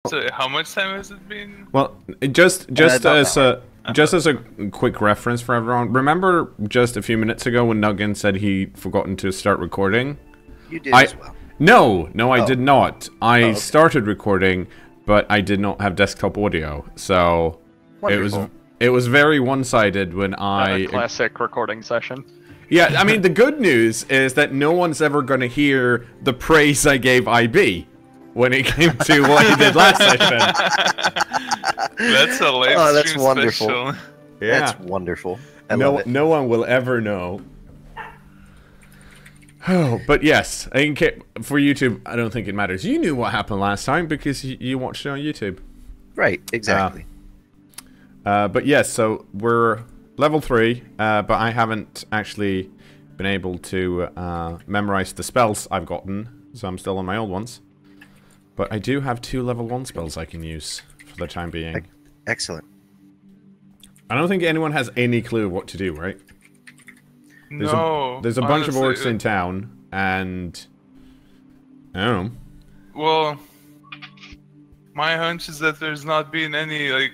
So how much time has it been? Well, just as a quick reference for everyone, remember just a few minutes ago when Nuggin said he'd forgotten to start recording? You did as well. No, I did not. I okay. started recording, but I did not have desktop audio, so Wonderful. it was very one-sided when A classic recording session. Yeah, I mean the good news is that no one's ever going to hear the praise I gave IB when it came to what he did last session. That's a live that's stream wonderful. special. Yeah. That's wonderful. I love it. No one will ever know. Oh, but yes, I think for YouTube, I don't think it matters. You knew what happened last time because you watched it on YouTube. Right, exactly. But yes, so we're level 3, but I haven't actually been able to memorize the spells I've gotten, so I'm still on my old ones. But I do have 2 level 1 spells I can use for the time being. Excellent. I don't think anyone has any clue what to do, right? There's a bunch of orcs in town, and I don't know. Well, my hunch is that there's not been any like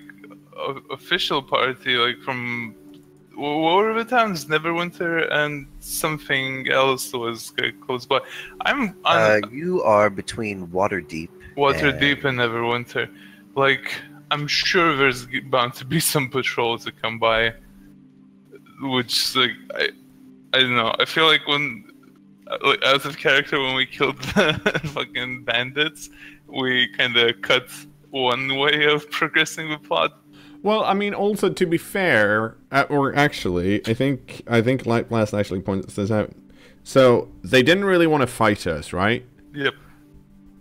official party like from what were the towns? Neverwinter and something else was close by. You are between Waterdeep. Waterdeep and Neverwinter. Like, I'm sure there's bound to be some patrols that come by. Which, like, I don't know. I feel like when, like, out of character, when we killed the fucking bandits, we kind of cut one way of progressing the plot. Well, I mean, also to be fair, or actually, I think Light Blast actually points this out. So they didn't really want to fight us, right? Yep.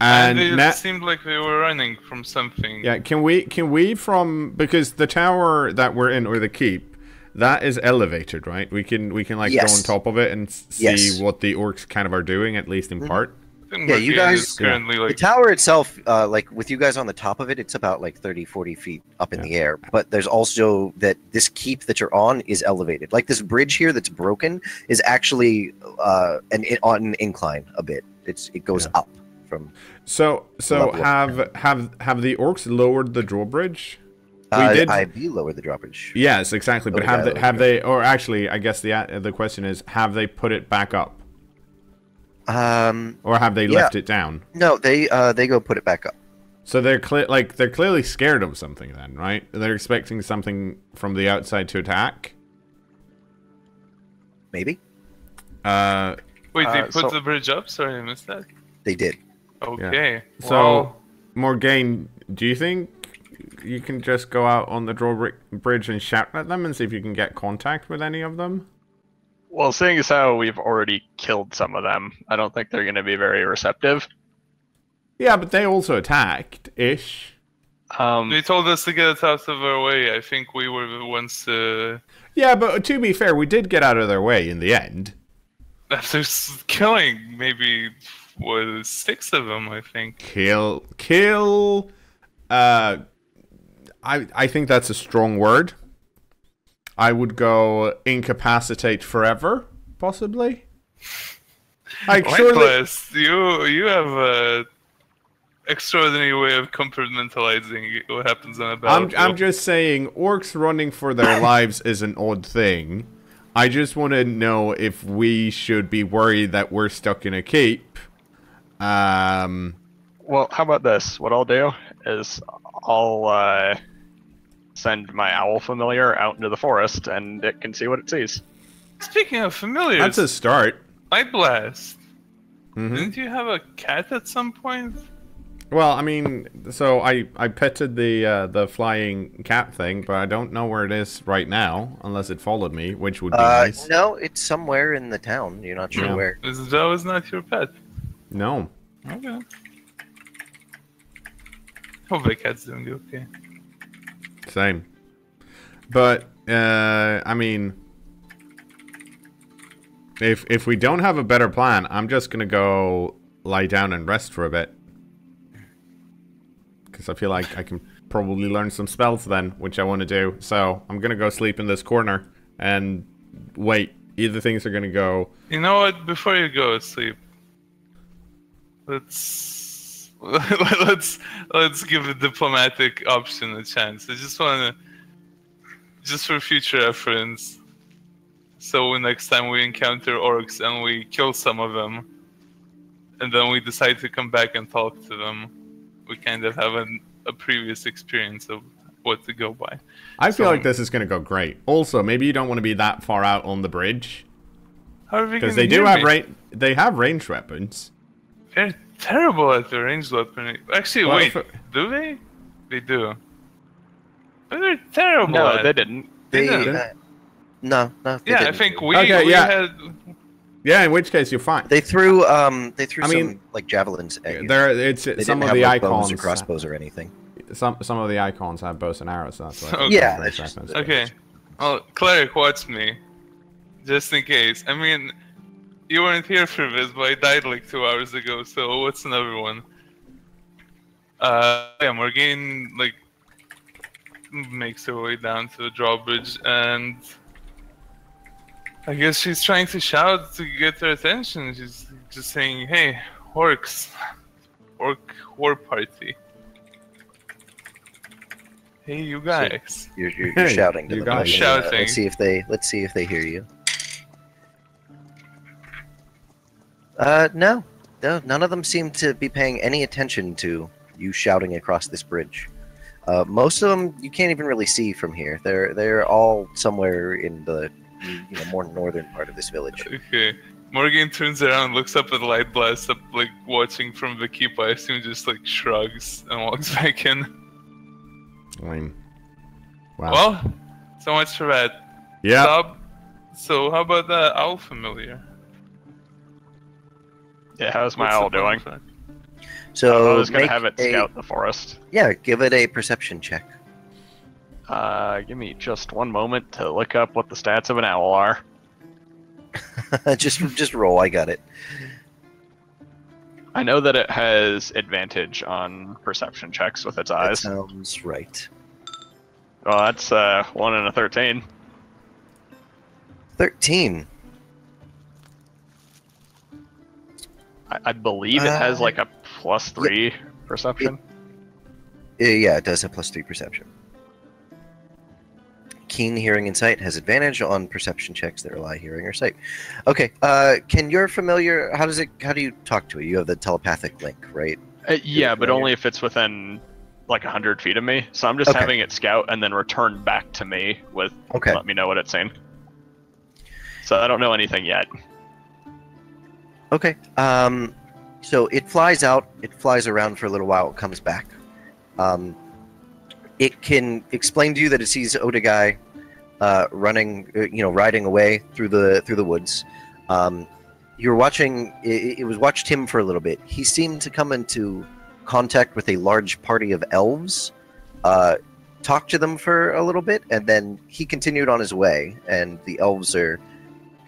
And it seemed like they were running from something. Yeah, can we because the tower that we're in, or the keep, that is elevated, right? We can like go on top of it and see what the orcs kind of are doing, at least in part. Yeah, you guys, currently, like, the tower itself, like with you guys on the top of it, it's about like 30-40 feet up in the air. But there's also that this keep that you're on is elevated. Like this bridge here that's broken is actually on an incline a bit. It goes up from. So have the orcs lowered the drawbridge? IB lowered the drawbridge. Yes, exactly. But have they? Or actually, I guess the question is, have they put it back up? Or have they left it down? No, they go put it back up. So they're clearly scared of something then, right? They're expecting something from the outside to attack. Maybe. Wait, they put the bridge up? Sorry, I missed that. They did. Okay. Yeah. So, Morgaine, do you think you can just go out on the drawbridge and shout at them and see if you can get contact with any of them? Well, seeing as how we've already killed some of them, I don't think they're going to be very receptive. Yeah, but they also attacked-ish. They told us to get out of our way. I think we were the ones to... Yeah, but to be fair, we did get out of their way in the end. After killing maybe 6 of them, I think. Kill... I think that's a strong word. I would go incapacitate forever, possibly. Like, surely... You have a extraordinary way of compartmentalizing what happens on a battlefield. I'm just saying, orcs running for their lives is an odd thing. I just want to know if we should be worried that we're stuck in a keep. Well, how about this? What I'll do is I'll send my owl familiar out into the forest, and it can see what it sees. Speaking of familiars, that's a start. Light Blast. Didn't you have a cat at some point? Well, I mean, so I petted the flying cat thing, but I don't know where it is right now, unless it followed me, which would be nice. No, it's somewhere in the town. You're not sure where. That was not your pet. No. Okay. Hope the cat's doing okay. Same. But, I mean, if we don't have a better plan, I'm just gonna go lie down and rest for a bit. Because I feel like I can probably learn some spells then, which I want to do. So, I'm gonna go sleep in this corner and wait. Either things are gonna go... You know what? Before you go to sleep, let's let's give the diplomatic option a chance. I just want to, just for future reference. So next time we encounter orcs and we kill some of them, and then we decide to come back and talk to them, we kind of have a previous experience of what to go by. I feel like this is going to go great. Also, maybe you don't want to be that far out on the bridge. How are we because gonna they do hear have me? they have ranged weapons. They're terrible at the ranged weapon. Actually, Well, wait, do they? They do. But they're terrible. No, at they didn't. They, didn't. No, they Yeah, I didn't. think we Okay, we yeah. had. Yeah, in which case you're fine. They threw I some mean, like javelins at you. There, it's They some didn't of have the like, bows icons. or crossbows or anything. Some of the icons have bows and arrows. So that's why. Okay. Yeah, that's just Okay. Well, Cleric, watch me. Just in case. I mean, you weren't here for this, but I died like 2 hours ago, so what's another one? Yeah, Morgane, like, makes her way down to the drawbridge, and I guess she's trying to shout to get their attention. She's just saying, hey, orcs. Orc war party. Hey, you guys. You're Hey, shouting to you them. guys. Shouting. Let's see if they hear you. No, none of them seem to be paying any attention to you shouting across this bridge. Most of them you can't even really see from here. They're all somewhere in the more northern part of this village. Okay. Morgan turns around, looks up at the light blast, up like watching from the keep. I assume just like shrugs and walks back in. I mean, wow. Well, so much for that. Yeah. Stop. So how about that owl familiar? Yeah, how's my What's owl the doing? fun fact? So I was gonna make have it scout the forest. Yeah, give it a perception check. Give me just one moment to look up what the stats of an owl are. just roll. I got it. I know that it has advantage on perception checks with its That eyes. sounds right. Well, that's 1 and a 13. 13. I believe it has like a +3 perception. Yeah, it does have +3 perception. Keen hearing and sight has advantage on perception checks that rely hearing or sight. Okay, can your familiar? How do you talk to it? You have the telepathic link, right? Yeah, but familiar? only if it's within like 100 feet of me. So I'm just Okay. having it scout and then return back to me with Okay. let me know what it's seen. So I don't know anything yet. Okay. So it flies out. It flies around for a little while. It comes back. It can explain to you that it sees Odagai running, riding away through the woods. You're watching. It was watched him for a little bit. He seemed to come into contact with a large party of elves. Talked to them for a little bit, and then he continued on his way. And the elves are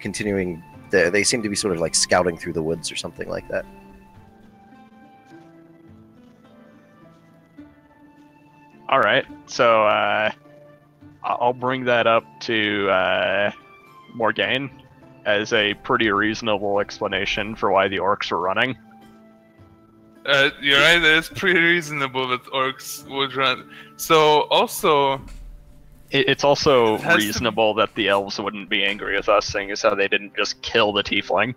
continuing. They seem to be sort of like scouting through the woods or something like that. All right, so I'll bring that up to Morgane as a pretty reasonable explanation for why the orcs were running. You're right. It's pretty reasonable that orcs would run. So also, It's also It has to- reasonable that the elves wouldn't be angry with us, seeing as how they didn't just kill the tiefling.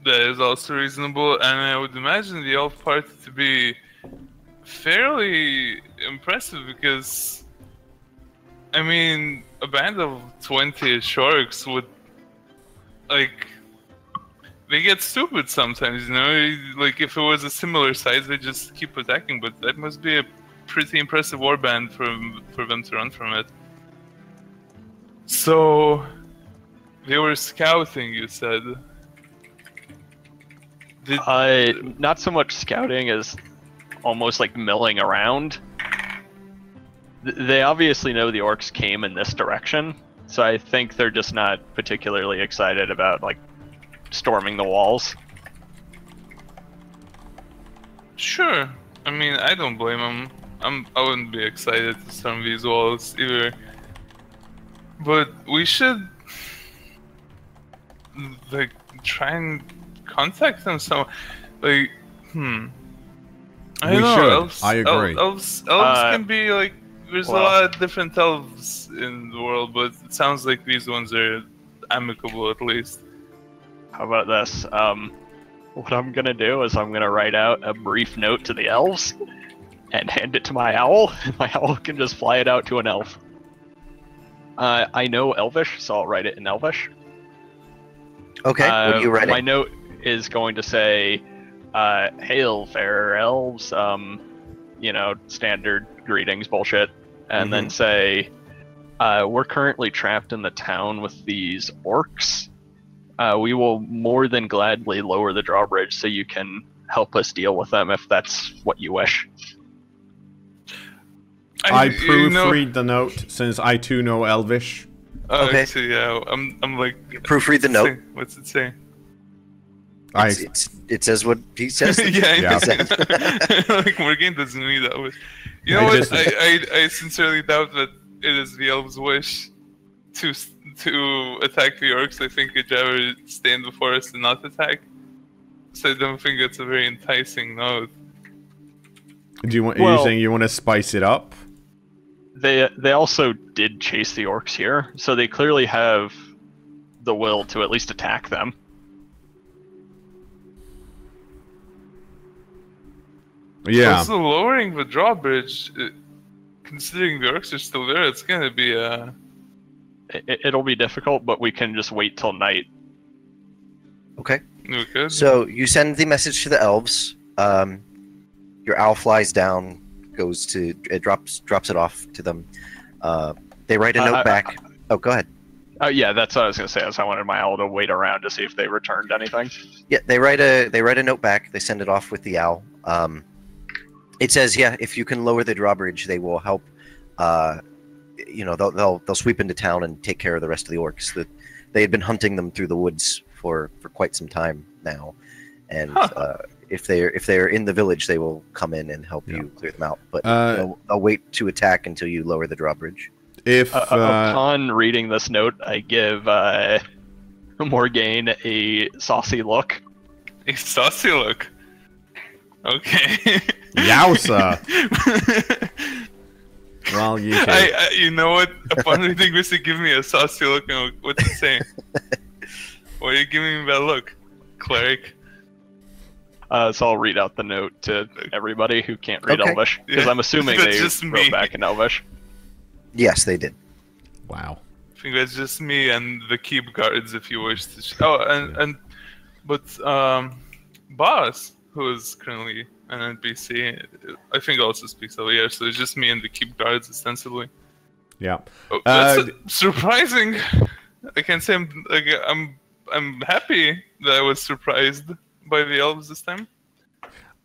that is also reasonable, and I would imagine the elf party to be fairly impressive because, I mean, a band of 20-ish orcs would, like, they get stupid sometimes, Like, if it was a similar size, they just keep attacking, but that must be a pretty impressive warband for them to run from it. So, they were scouting, you said. Not so much scouting as almost like milling around. They obviously know the orcs came in this direction, so I think they're just not particularly excited about like storming the walls. Sure. I mean, I don't blame them. I wouldn't be excited to storm these walls either. But we should, like, try and contact them. So Like, I We don't know. should. Elves, I agree. Elves can be like. There's a well- lot of different elves in the world, but it sounds like these ones are amicable at least. How about this? What I'm gonna do is I'm gonna write out a brief note to the elves and hand it to my owl. My owl can just fly it out to an elf. I know Elvish, so I'll write it in Elvish. Okay, what are you writing? My note is going to say, "Hail, fair elves." Standard greetings bullshit, and then say, "We're currently trapped in the town with these orcs. We will more than gladly lower the drawbridge so you can help us deal with them if that's what you wish." I proofread the note since I too know Elvish. Okay. Actually, yeah, I'm like. Proofread the note. What's it say? It says what he says. Yeah. It says. Like Morgan doesn't need that wish. You know what? I sincerely doubt that it is the elves' wish to attack the orcs. I think they'd rather stay in the forest and not attack. So I don't think it's a very enticing note. Are you saying you want to spice it up? They also did chase the orcs here, so they clearly have the will to at least attack them. Yeah. Also, lowering the drawbridge, considering the orcs are still there, it's gonna be a. It'll be difficult, but we can just wait till night. Okay. Okay. So you send the message to the elves. Your owl flies down, it drops it off to them. They write a note back. Oh, go ahead. Yeah, that's what I was gonna say. I wanted my owl to wait around to see if they returned anything. Yeah, they write a note back. They send it off with the owl. It says, yeah, if you can lower the drawbridge, they will help. They'll sweep into town and take care of the rest of the orcs. That they had been hunting them through the woods for quite some time now, and if they're in the village, they will come in and help you clear them out. But they'll wait to attack until you lower the drawbridge. If upon reading this note, I give Morgaine a saucy look. A saucy look. Okay. Yowza. Well, you can. You know what? Upon reading this, it give me a saucy look. And what's it saying? Why are you giving me that look, cleric? So I'll read out the note to everybody who can't read Elvish, because I'm assuming they wrote back in Elvish. Yes, they did. Wow. I think that's just me and the keep guards, if you wish to. But Boss, who is currently an NPC, I think also speaks Elvish, so it's just me and the keep guards ostensibly. Yeah. Oh, that's surprising. I can't say I'm happy that I was surprised by the elves this time.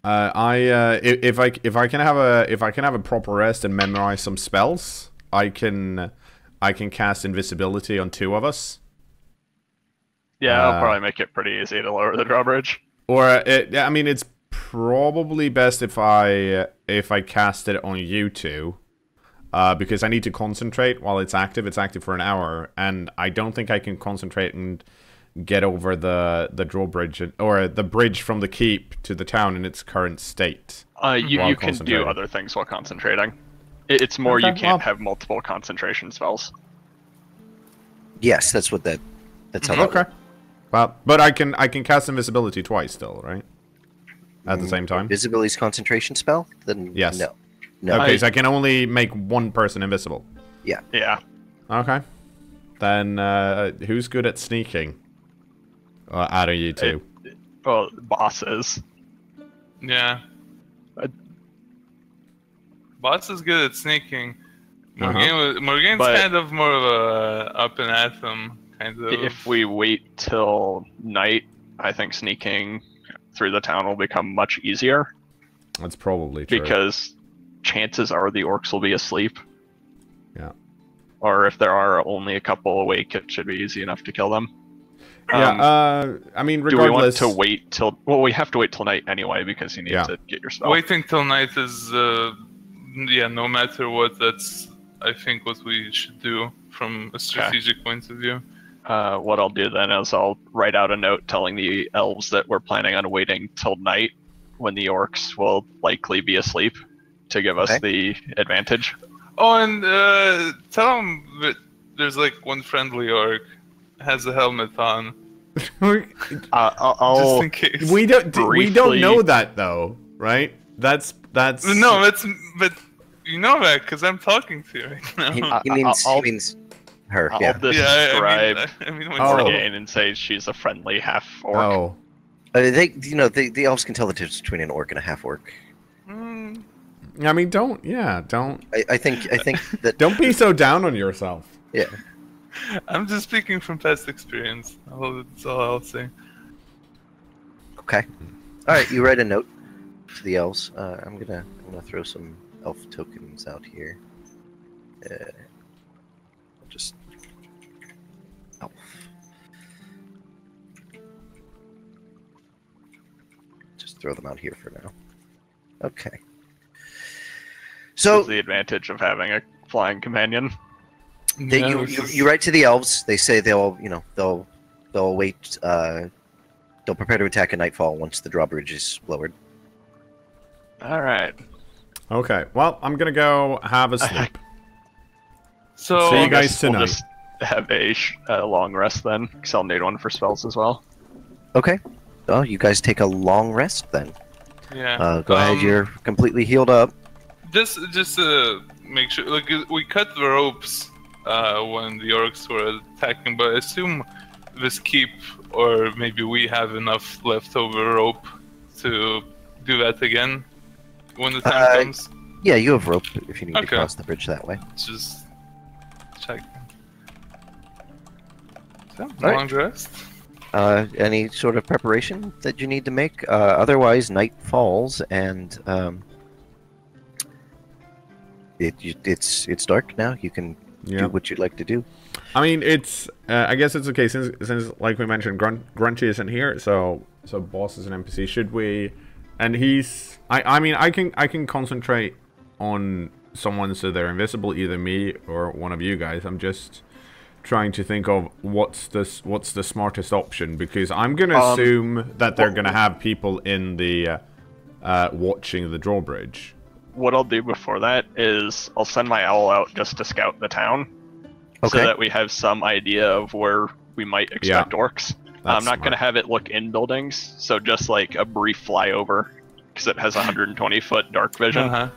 If I can have a proper rest and memorize some spells, I can cast invisibility on two of us. Yeah, I'll probably make it pretty easy to lower the drawbridge. Or it's probably best if I cast it on you two, because I need to concentrate while it's active. It's active for an hour, and I don't think I can concentrate and get over the drawbridge or the bridge from the keep to the town in its current state. You can do other things while concentrating. It's more you can't have multiple concentration spells. Yes, that's how that Okay. Well, but I can cast invisibility twice still, right? At the same time. Invisibility's concentration spell? Then yes. No. Okay, so I can only make one person invisible. Yeah. Yeah. Okay. Then who's good at sneaking? Out of you two. Well, bosses. Yeah. Boss is good at sneaking. Morgane's kind of more of a up and at them kind of. If we wait till night, I think sneaking through the town will become much easier. That's probably true. Because chances are the orcs will be asleep. Yeah. Or if there are only a couple awake, it should be easy enough to kill them. Yeah, regardless... Do we want to wait till... Well, we have to wait till night anyway, because you need to get your spell. Waiting till night is... no matter what, that's, I think, what we should do from a strategic point of view. What I'll do then is I'll write out a note telling the elves that we're planning on waiting till night, when the orcs will likely be asleep, to give us the advantage. Oh, and tell them that there's like one friendly orc has a helmet on, I'll just in case. we don't briefly- know that though, right? That's No, but you know that because I'm talking to you right now. He means her. I'll Yeah. describe I mean, when Oh. Morgane and say she's a friendly half orc. Oh, The elves can tell the difference between an orc and a half orc. Mm, I mean, don't I think that. don't be so down on yourself. Yeah. I'm just speaking from past experience. That's all I'll say. Okay. All right. You write a note to the elves. I'm gonna throw some elf tokens out here. Just elf. Just throw them out here for now. Okay. So That's the advantage of having a flying companion. They, Yeah, this is- you write to the elves. They say they'll wait. They'll prepare to attack at nightfall once the drawbridge is lowered. All right. Okay, well, I'm gonna go have a sleep. So See you I guys guess we'll tonight. just have a long rest then, because I'll need one for spells as well. Okay. Well, you guys take a long rest then. yeah. Go ahead. You're completely healed up. Just to make sure, like we cut the ropes when the orcs were attacking, but I assume this keep, or maybe we have enough leftover rope to do that again when the time comes. Yeah, you have rope if you need to Okay. cross the bridge that way. Just check. So, right. long rest. Any sort of preparation that you need to make? Otherwise, night falls and it's dark now. You can Yeah. do what you'd like to do. I mean, it's. I guess it's okay since like we mentioned, Grunchy isn't here, so boss is an NPC. Should we? And he's. I mean, I can concentrate on someone so they're invisible, either me or one of you guys. I'm just trying to think of what's the smartest option, because I'm gonna assume that they're gonna have people in the watching the drawbridge. What I'll do before that is I'll send my owl out just to scout the town, Okay. so that we have some idea of where we might expect orcs. I'm not going to smart. have it look in buildings, so just like a brief flyover, because it has 120-foot dark vision. Uh-huh.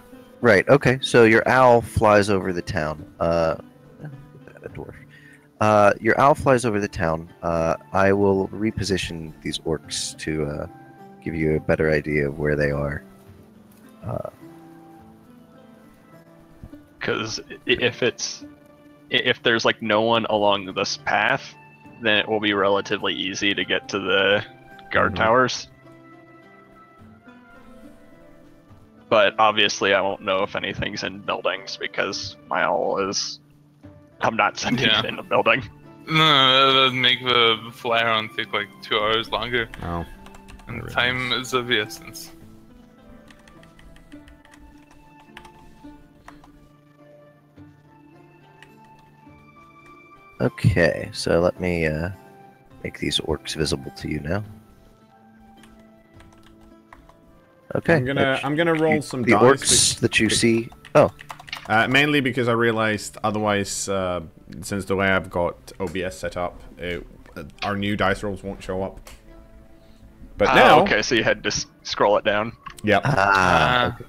Right. Okay. So your owl flies over the town. A dwarf. Your owl flies over the town. I will reposition these orcs to give you a better idea of where they are. Because if there's like no one along this path, then it will be relatively easy to get to the guard towers. But obviously, I won't know if anything's in buildings because my owl is. I'm not sending it in a building. No, that would make the fly around take like 2 hours longer, Oh. and Really time is of the essence. Okay. So let me make these orcs visible to you now. Okay. I'm gonna roll some the dice. orcs that you see. Oh. Mainly because I realized otherwise, since the way I've got OBS set up, our new dice rolls won't show up. But now, Okay, so you had to scroll it down. yeah, Okay.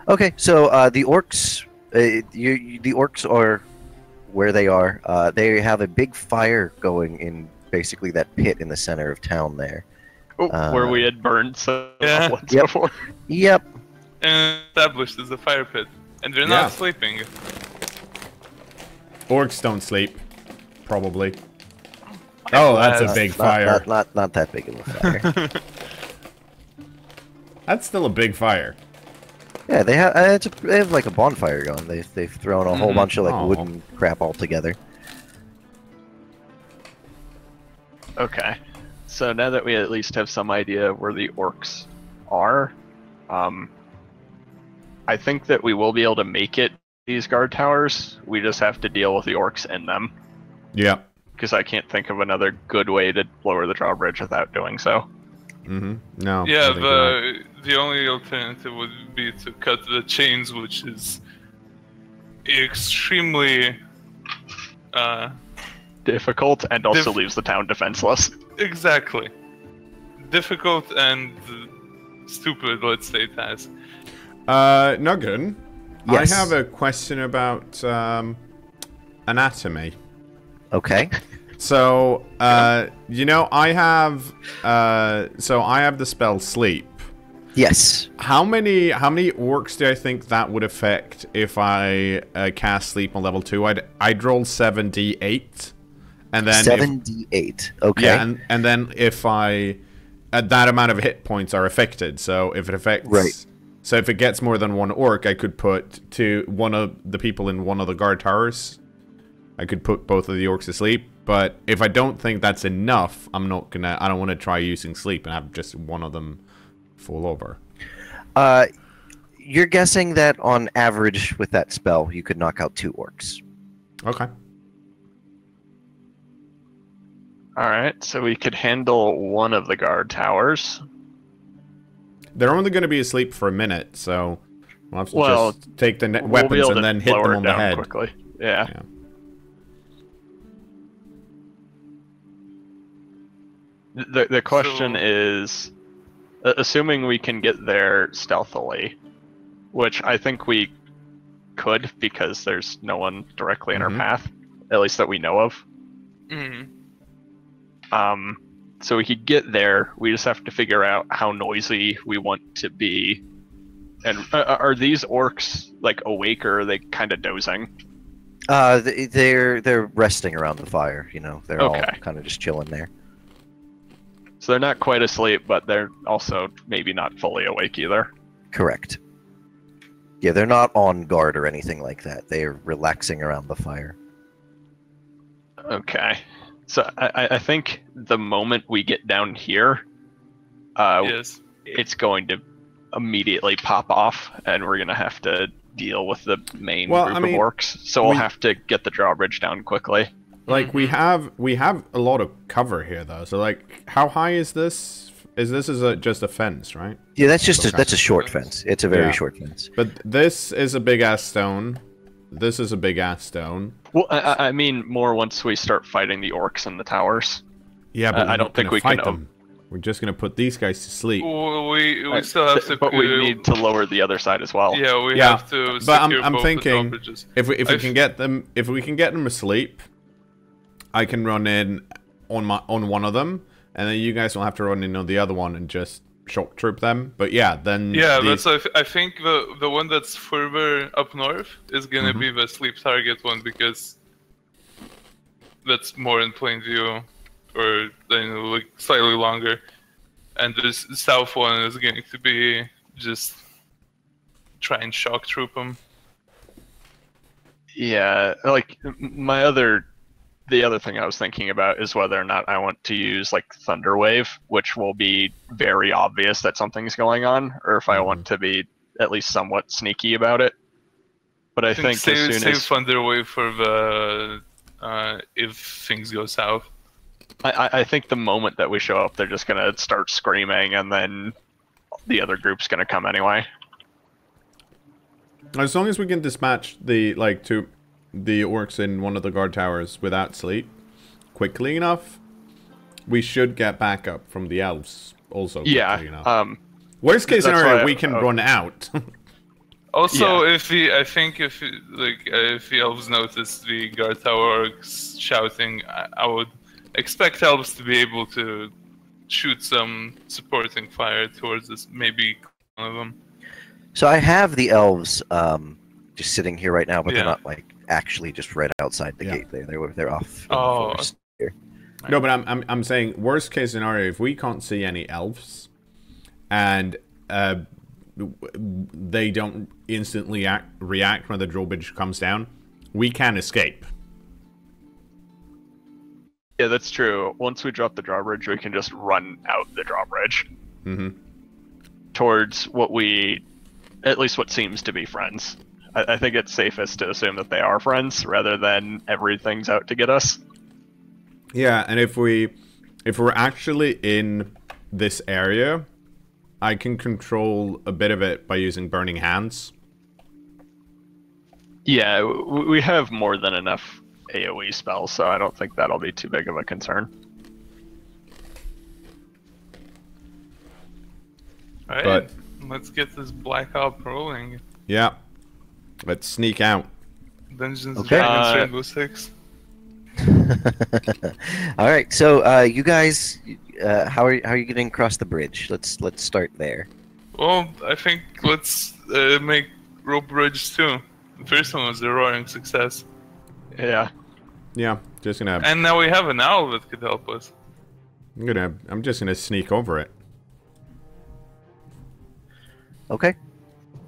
Okay, so the orcs, the orcs are where they are. They have a big fire going in basically that pit in the center of town there. Where we had burned some Yeah. once Yep. before. Yep. And established as a fire pit, and they're Yeah. not sleeping. orcs don't sleep, probably. Oh, that's a big fire. Not that big of a fire. That's still a big fire. Yeah, they have they have like a bonfire going. They've thrown a whole bunch of like Oh. wooden crap all together. Okay. So now that we at least have some idea of where the orcs are, I think that we will be able to make it these guard towers. We just have to deal with the orcs in them. Yeah. because I can't think of another good way to lower the drawbridge without doing so. Mm-hmm. No. Yeah, I think you're right. the only alternative would be to cut the chains, which is extremely Difficult, and also leaves the town defenseless. exactly difficult and stupid. Let's say task. Nugget, Yes. I have a question about anatomy. Okay. So, you know, I have the spell sleep. Yes. How many orcs do I think that would affect if I cast sleep on level 2? I'd roll 7d8, and then 7d8. Okay. yeah, and then if I that amount of hit points are affected. So if it affects Right. So if it gets more than one orc, I could put one of the people in one of the guard towers. I could put both of the orcs to sleep. But if I don't think that's enough, I don't want to try using sleep and have just one of them fall over. You're guessing that on average with that spell, you could knock out 2 orcs. Okay. Alright, so we could handle one of the guard towers. They're only going to be asleep for a minute, so we'll have to just take the We'll be weapons able and to then hit lower them it on the down head. quickly. Yeah. Yeah. The question is, assuming we can get there stealthily, which I think we could because there's no one directly in our path, at least that we know of. Mm-hmm. So we could get there. We just have to figure out how noisy we want to be. And are these orcs like awake, or are they kind of dozing? They're resting around the fire. You know, they're all Okay. kind of just chilling there. So they're not quite asleep, but they're also maybe not fully awake either. Correct. Yeah, they're not on guard or anything like that. They are relaxing around the fire. Okay. So I think the moment we get down here, Yes. it's going to immediately pop off, and we're going to have to deal with the main Well, group I mean, of orcs. So we'll have to get the drawbridge down quickly. Like we have a lot of cover here though. So like, how high is this? This is just a fence, right? Yeah, that's just Okay. that's a short fence. It's a very Yeah. short fence. But this is a big ass stone. This is a big ass stone. Well, I mean more once we start fighting the orcs in the towers. Yeah, but I we're don't not think gonna we can fight them. We're just gonna put these guys to sleep. Well, we still have to. But we need to lower the other side as well. Yeah, we Yeah, have to. but I'm secure both the thinking drawbridges. if we can get them asleep, I can run in on one of them, and then you guys will have to run in on the other one and just shock troop them. But yeah, then Yeah, these- I think the one that's further up north is gonna Mm-hmm. be the sleep target one, because that's more in plain view, or like slightly longer, and this south one is going to be just try and shock troop them. Yeah, like the other thing I was thinking about is whether or not I want to use like Thunder Wave, which will be very obvious that something's going on, or if I want to be at least somewhat sneaky about it. But I think save, as soon save as Thunder Wave for the if things go south. I think the moment that we show up, they're just gonna start screaming, and then the other group's gonna come anyway. as long as we can dispatch the orcs in one of the guard towers without sleep quickly enough, we should get backup from the elves also quickly enough. Yeah. Worst case that's scenario, why- we can run out. Also, Yeah. if the elves notice the guard tower orcs shouting, I would expect elves to be able to shoot some supporting fire towards us, maybe one of them. So I have the elves just sitting here right now, but they're Yeah. not like actually just right outside the Yeah. gate. They're off. in the Oh. forest here. No, but I'm saying worst case scenario, if we can't see any elves, and they don't instantly react when the drawbridge comes down, we can escape. Yeah, that's true. Once we drop the drawbridge, we can just run out the drawbridge towards at least what seems to be friends. I think it's safest to assume that they are friends rather than everything's out to get us. Yeah, and if we're actually in this area, I can control a bit of it by using Burning Hands. Yeah, we have more than enough AoE spells, so I don't think that'll be too big of a concern. Alright, But- let's get this Black Op rolling. Yeah. Let's sneak out. Dungeons and Okay. Dragons Rainbow Six. All right, so you guys, how are you getting across the bridge? Let's start there. Well, I think let's make rope bridge too. The first one was a roaring success. Yeah. Yeah, just gonna. And now we have an owl that could help us. I'm just gonna sneak over it. Okay.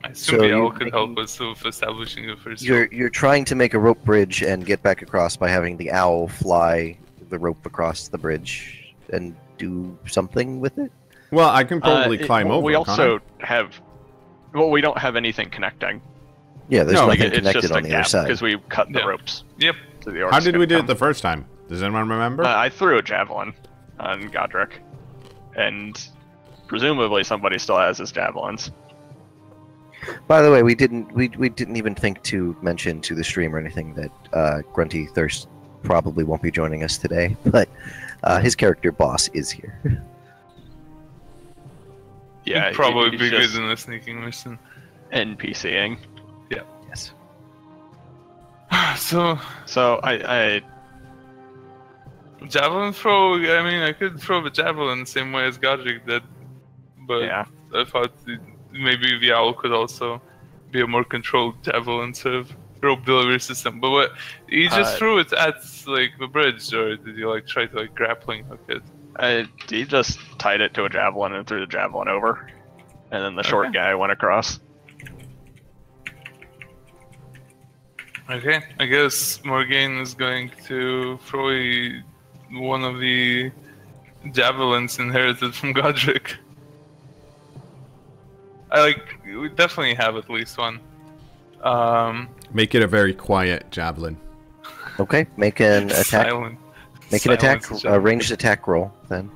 I assume So the you're owl could help making- us with establishing the first You're rope. you're trying to make a rope bridge and get back across by having the owl fly the rope across the bridge and do something with it. Well, I can probably climb over. We can't I? also have. Well, we don't have anything connecting. Yeah, there's No, Like, nothing it's connected just on a the other gap side. because we cut the Yeah. ropes. Yep. So the orcs How did we can do it come. the first time? Does anyone remember? I threw a javelin on Godric, and presumably somebody still has his javelins. By the way, we didn't even think to mention to the stream or anything that Grunty Thirst probably won't be joining us today, but his character boss is here. Yeah, He'd probably he's be good just in a sneaking mission. NPCing. Yes. So, So I javelin throw, I mean, I could throw the javelin the same way as Godric did, but yeah. I thought maybe the owl could also be a more controlled javelin sort of rope delivery system. But what, you just threw it at like the bridge, or did you like try to like grappling hook it? He just tied it to a javelin and threw the javelin over, and then the short Okay. guy went across. Okay, I guess Morgaine is going to throw one of the javelins inherited from Godric. We definitely have at least one. Make it a very quiet javelin. Okay, make an attack. Silent. Make an attack, Silence a ranged attack roll. Then.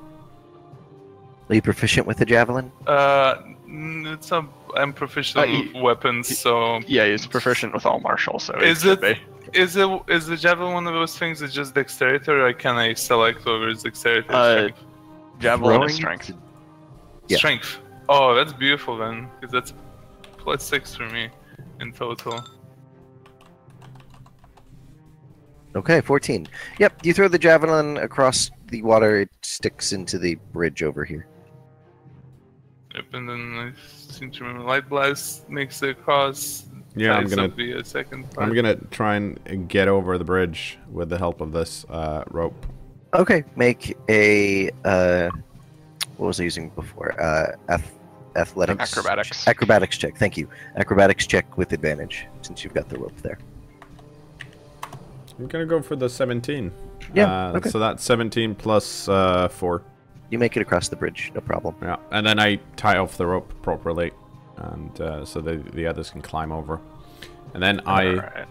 Are you proficient with the javelin? It's a. I'm proficient with weapons, so. Yeah, he's proficient with all martial, so Is should it- be. Is the javelin one of those things that's just dexterity, or can I select whether it's dexterity or strength? Javelin Throwing is strength. yeah. Strength. Oh, that's beautiful then, because that's +6 for me in total. Okay, 14. Yep, you throw the javelin across the water, it sticks into the bridge over here. Yep, and then I seem to remember Light Blast makes it across. Yeah, I'm ties gonna up the second part. I'm gonna try and get over the bridge with the help of this rope. Okay, make a what was I using before? Athletics. Acrobatics. Acrobatics check. Thank you. Acrobatics check with advantage since you've got the rope there. I'm gonna go for the 17. Yeah, okay. So that's 17 plus 4. You make it across the bridge, no problem. Yeah, and then I tie off the rope properly, and so the others can climb over. And then Alright.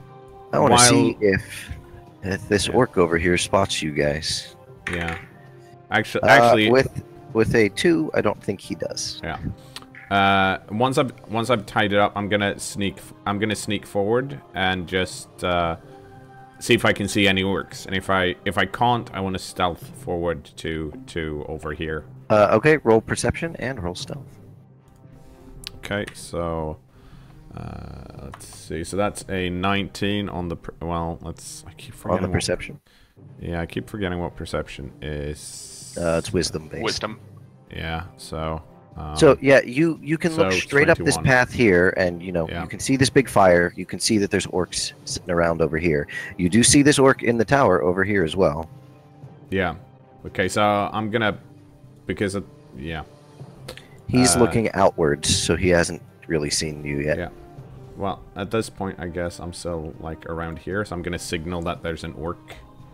I want to While- see if this orc over here spots you guys. yeah, actually, with a 2, I don't think he does. yeah. Once I've tied it up, I'm gonna sneak forward and just see if I can see any orcs. And if I can't, I want to stealth forward to over here. Okay, roll perception and roll stealth. Okay, so let's see. So that's a 19 on the I keep forgetting On the what- perception. Yeah, I keep forgetting what perception is. It's wisdom based. Wisdom. Yeah, so. So yeah, you can look so straight up this 21. path here, and Yeah. you can see this big fire. You can see that there's orcs sitting around over here. You do see this orc in the tower over here as well. Yeah. Okay, so I'm gonna yeah. He's looking outwards, so he hasn't really seen you yet. Yeah. Well, at this point, I guess I'm still like around here, so I'm gonna signal that there's an orc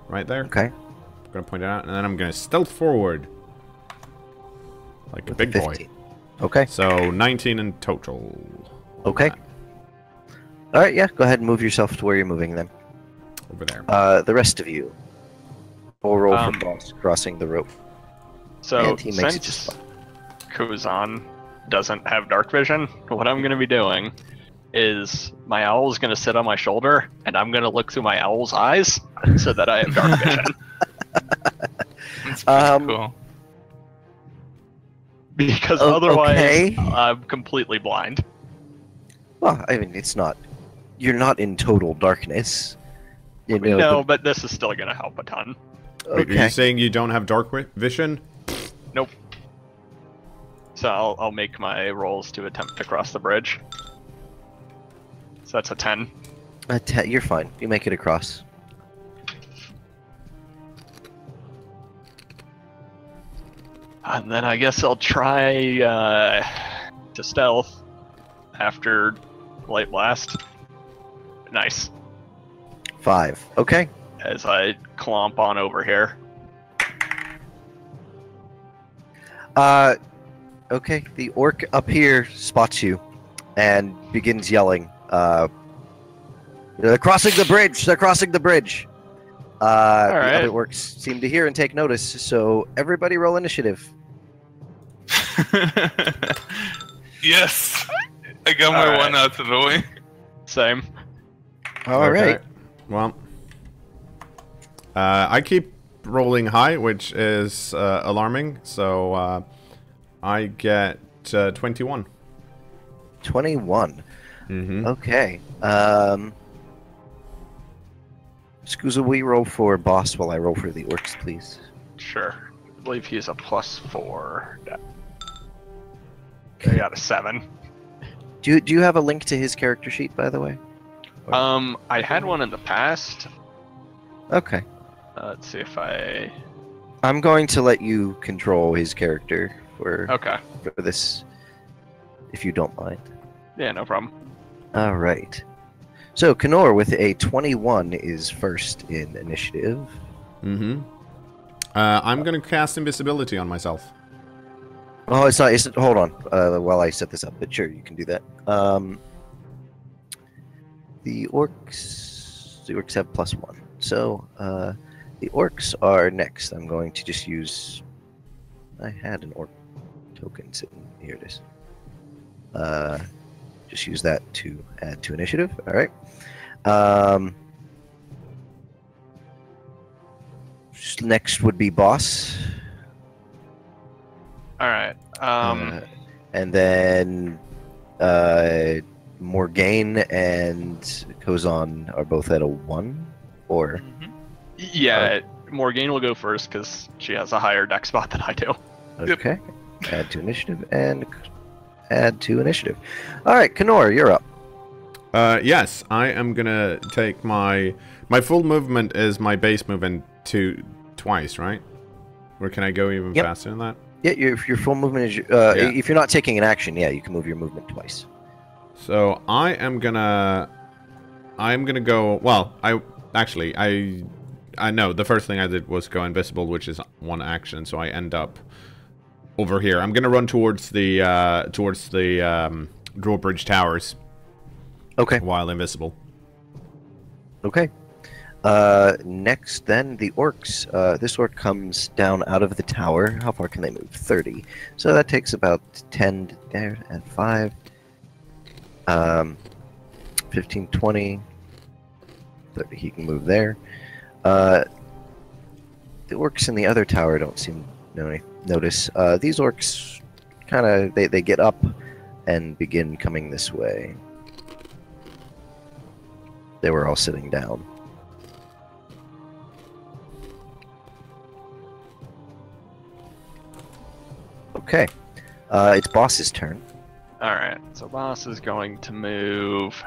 right there. Okay. I'm gonna point it out, and then I'm gonna stealth forward like a With big the boy. 15. Okay. So 19 in total. Okay. All right. Yeah. Go ahead and move yourself to where you're moving then. Over there. The rest of you. Full roll for boss crossing the rope. So And he makes it since just fine. Kuzan doesn't have dark vision, what I'm going to be doing is my owl is going to sit on my shoulder, and I'm going to look through my owl's eyes so that I have dark vision. That's pretty cool. Because otherwise, okay. I'm completely blind. Well, I mean, it's not. You're not in total darkness. You know, No, but this is still going to help a ton. Wait, are you saying you don't have dark vision? Nope. So I'll make my rolls to attempt to cross the bridge. So that's a 10. You're fine. You make it across. And then I guess I'll try to stealth after Light Blast. Nice. 5. Okay. As I clomp on over here. Okay. The orc up here spots you and begins yelling. They're crossing the bridge! They're crossing the bridge! The other orcs seem to hear and take notice, so everybody roll initiative. Yes! I got my one out of the way. Same. All right. Well, I keep rolling high, which is alarming, so I get 21. 21. Mm-hmm. Okay. Scusa, will you roll for boss while I roll for the orcs, please? Sure. I believe he's a +4. I got a 7. Do you have a link to his character sheet, by the way? I had one in the past. Okay. Let's see if I... I'm going to let you control his character for this, if you don't mind. Yeah, no problem. All right. So, cKnoor with a 21 is first in initiative. Mm-hmm. I'm going to cast invisibility on myself. Oh, it's not. Hold on while I set this up, but sure, you can do that. The orcs have +1. So, the orcs are next. I'm going to just use... I had an orc token sitting... Here it is. Just use that to add to initiative. All right. Next would be boss. All right. And then Morgaine and Kozan are both at a 1, or yeah, Morgaine will go first because she has a higher dex spot than I do. Okay. Add to initiative and add to initiative. All right, cKnoor, you're up. Yes, I am gonna take my full movement is my base movement twice, right? Or can I go even faster than that? Yeah, your full movement is if you're not taking an action, yeah, you can move your movement twice. So I'm gonna go. Well, I know the first thing I did was go invisible, which is one action. So I end up over here. I'm gonna run towards the drawbridge towers. Okay. While invisible. Okay. Next, then, the orcs. This orc comes down out of the tower. How far can they move? 30. So that takes about 10 there, and 5. 15, 20. 30, he can move there. The orcs in the other tower don't seem to notice. These orcs kind of, they get up and begin coming this way. They were all sitting down. Okay. It's boss's turn. Alright, so boss is going to move...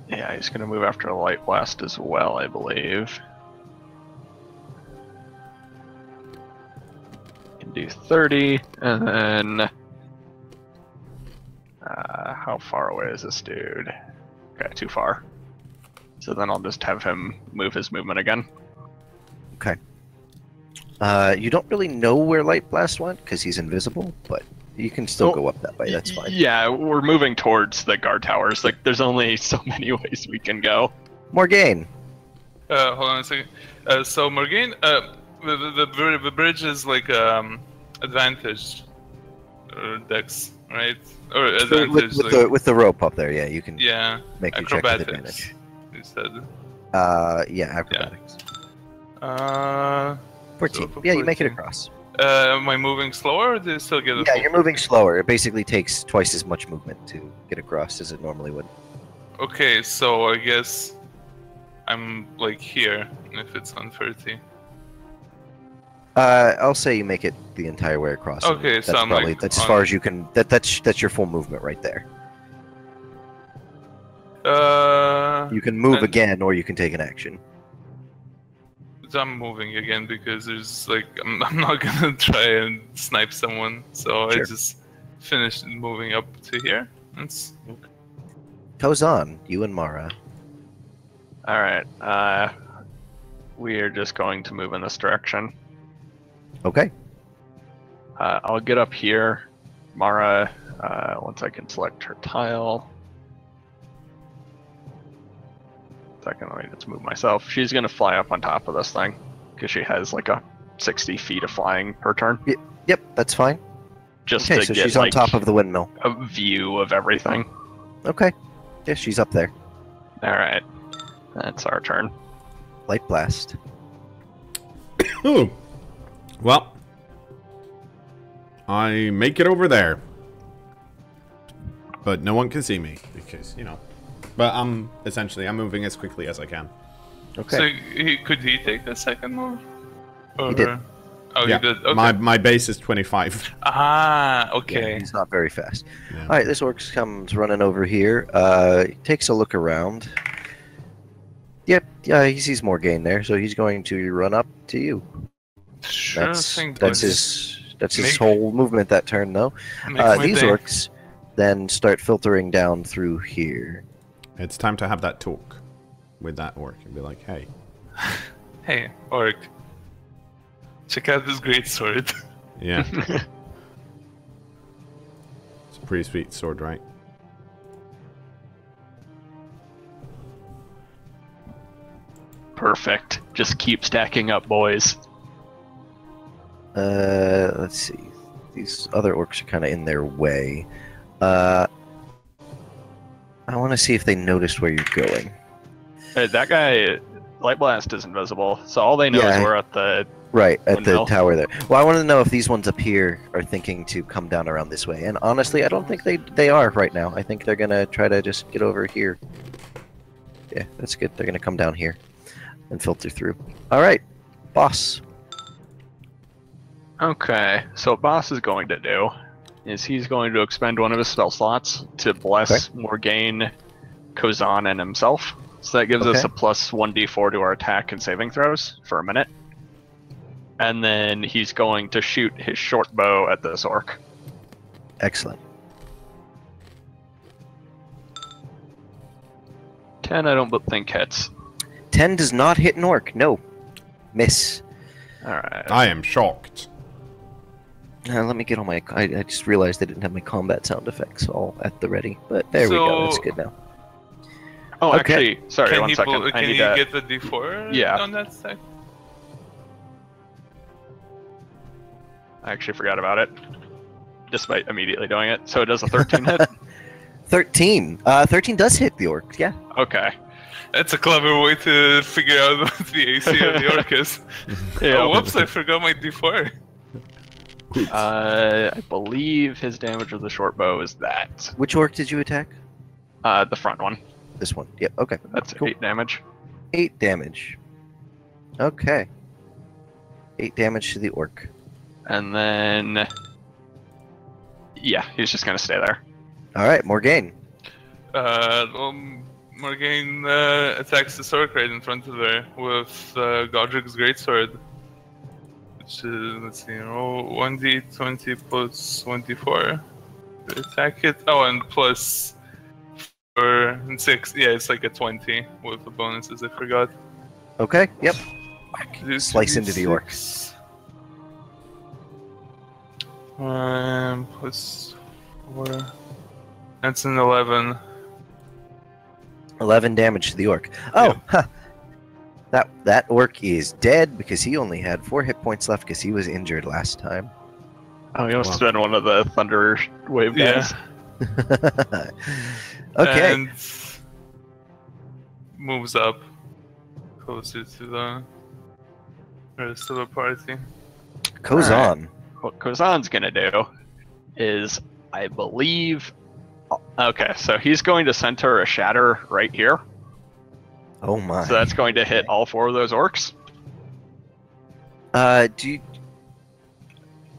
Yeah, he's going to move after a light blast as well, I believe. Can do 30, and then... how far away is this dude? Okay, too far. So then I'll just have him move his movement again. Okay. You don't really know where Light Blast went, because he's invisible, but you can still go up that way, that's fine. Yeah, we're moving towards the guard towers. Like, there's only so many ways we can go. Morgaine. Hold on a second. So Morgaine, the bridge is like advantage or dex, right? Or advantage With the rope up there, yeah, you can make your check with acrobatics. advantage. You said. Yeah, acrobatics. 14. So Yeah, you make it 14. across. Am I moving slower, or do you still get a Yeah, full- you're moving slower. It basically takes twice as much movement to get across as it normally would. Okay, so I guess I'm like here if it's on 30. I'll say you make it the entire way across. and Okay, that's so I'm probably like that's as on- far as you can. That's your full movement right there. You can move and- again, or you can take an action. I'm moving again because there's like I'm not gonna try and snipe someone, so I Sure. just finished moving up to here. That's Tozan, you and Mara. All right. We are just going to move in this direction. Okay. I'll get up here. Mara, once I can select her tile. Second, let me just move myself. She's going to fly up on top of this thing because she has like a 60 feet of flying per turn. Yep, that's fine. Just Okay, to so get she's on like top of the windmill. a view of everything. Okay. Yeah, she's up there. All right. That's our turn. Light blast. Ooh. Well, I make it over there. But no one can see me because, you know. But I'm moving as quickly as I can. Okay. So could he take a second move? Or... He did. Oh, Yeah, he did. Okay. my base is 25. Ah, Yeah, okay. he's not very fast. Yeah. All right, this orc comes running over here. Takes a look around. Yep, yeah, he sees Morgaine there, so he's going to run up to you. Sure That's thing. his Make- whole movement that turn, though. Make my These day. orcs then start filtering down through here. It's time to have that talk with that orc and be like, hey. Hey, orc. Check out this great sword. Yeah. It's a pretty sweet sword, right? Perfect. Just keep stacking up, boys. Let's see. These other orcs are kind of in their way. I want to see if they noticed where you're going. That guy, Light Blast, is invisible, so all they know Yeah. is we're at the. Right, at the Windmill. tower there. Well, I wanted to know if these ones up here are thinking to come down around this way. And honestly, I don't think they are right now. I think they're going to try to just get over here. Yeah, that's good. They're going to come down here and filter through. All right, boss. Okay, so what Boss is going to do is he's going to expend one of his spell slots to bless Morgaine, Kozan, and himself. So that gives us Okay. a plus 1d4 to our attack and saving throws for a minute. And then he's going to shoot his short bow at this orc. Excellent. 10, I don't think hits. 10 does not hit an orc. No. Miss. Alright. I am shocked. Let me get on my... I just realized I didn't have my combat sound effects all at the ready. But there we go. That's So- good now. Oh, okay. actually, sorry, Can one he second. Can I need he to... get the D4 Yeah. on that stack? I actually forgot about it. Despite immediately doing it. So it does a 13 hit? 13. 13 does hit the orc. Yeah. Okay. That's a clever way to figure out what the AC of the orc is. Yeah. Oh, whoops, I forgot my D4. I believe his damage with the short bow is that. Which orc did you attack? The front one. This one. Yep. Okay. That's Cool. 8 damage. 8 damage. Okay. 8 damage to the orc. And then... Yeah, he's just gonna stay there. All right, Morgaine. Morgaine attacks the orc right in front of her with Godric's greatsword. Which is, let's see, roll 1d20 plus 1d4 to attack it. Oh, and plus 4 and 6. Yeah, it's like a 20 with the bonuses, I forgot. Okay. Yep. Slice into the orc. Plus 4. That's an 11. 11 damage to the orc. Oh, huh. That orc is dead because he only had 4 hit points left because he was injured last time. Oh, he must have been one of the thunder wave guys. Yeah. Okay. And moves up closer to the rest of the party. Kozan. What Kozan's gonna do is, I believe... Okay, so he's going to center a shatter right here. Oh my. So that's going to hit all 4 of those orcs. Do you...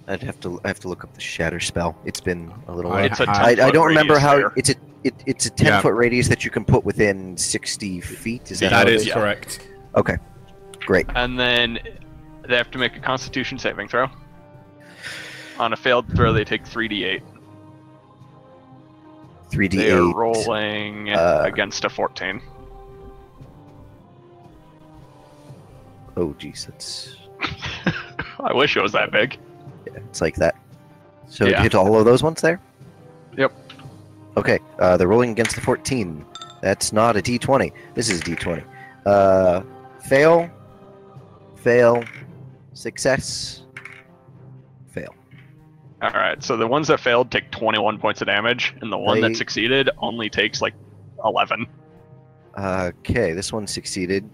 I have to look up the shatter spell. It's been a little while. It's a I 10-foot don't remember radius how there. it's a 10-foot radius that you can put within 60 feet. Is that how That it is Yeah. correct. Okay. Great. And then they have to make a Constitution saving throw. On a failed throw, they take 3d8. 3d8. They are rolling against a 14. Oh geez, that's I wish it was that big. yeah, it's like that. So Yeah. hit all of those ones there? Yep. Okay, they're rolling against the 14. That's not a d20. This is a d20. Fail, fail, success, fail. Alright, so the ones that failed take 21 points of damage, and the one They- that succeeded only takes like 11. Okay, this one succeeded.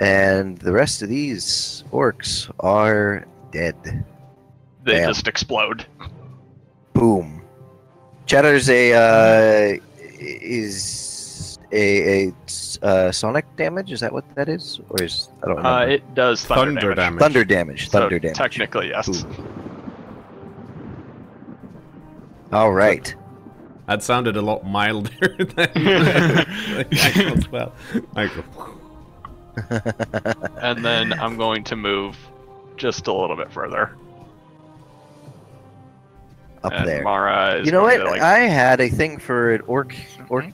And the rest of these orcs are dead. They Damn. just explode. Boom. Cheddar's a sonic damage. Is that what that is, or is I don't remember. It does thunder, damage. Thunder damage. So Thunder damage. technically, yes. Ooh. All right. That sounded a lot milder than the actual spell. And then I'm going to move just a little bit further. Up And there. Mara is You know going what? to, like, I had a thing for an orc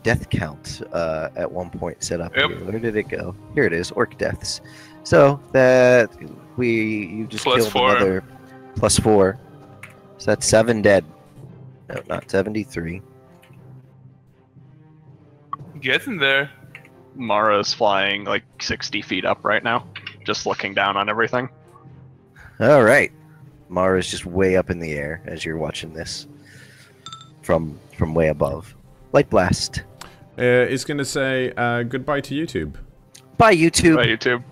death count at one point set up Yep. here. Where did it go? Here it is, orc deaths. So that you just Plus killed 4. another +4. So that's 7 dead. No, not 73. Getting there. Mara's flying like 60 feet up right now, just looking down on everything. All right. Mara's just way up in the air as you're watching this from way above. Light blast. It's going to say goodbye to YouTube. Bye, YouTube. Bye, YouTube.